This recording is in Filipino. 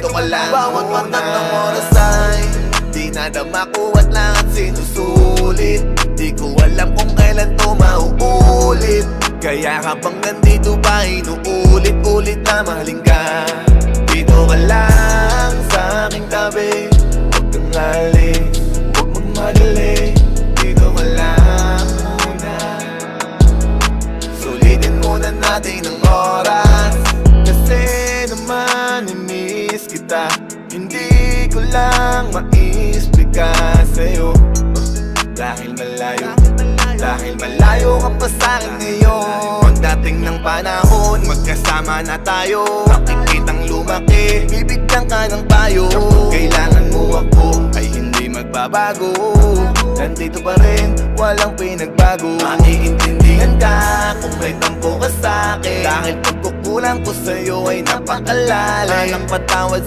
dito ka lang. Bawat patak ng oras ay di nadama ko at lahat sinusulit. Di ko alam kung kailan to mauulit. Kaya habang nandito pa inuulit-ulit na mahalin ka. Dito ka lang sa aking tabi. Huwag kang alis, huwag magmadali. Dito ka lang muna. Sulitin muna natin ang oras. Kasi naman i-miss kita. Hindi ko lang ma-explica sa'yo. Dahil malayo ka pa sa'kin ngayon. Pagdating ng panahon, magkasama na tayo. Makikitang lumaki, bibigyan ka ng payo. Kailangan mo ako ay hindi magbabago. Nandito pa rin, walang pinagbago. Maiintindihan ka kung may tampo ka sa'kin. Dahil pagkukulang ko sa'yo ay napakalalim. Walang patawad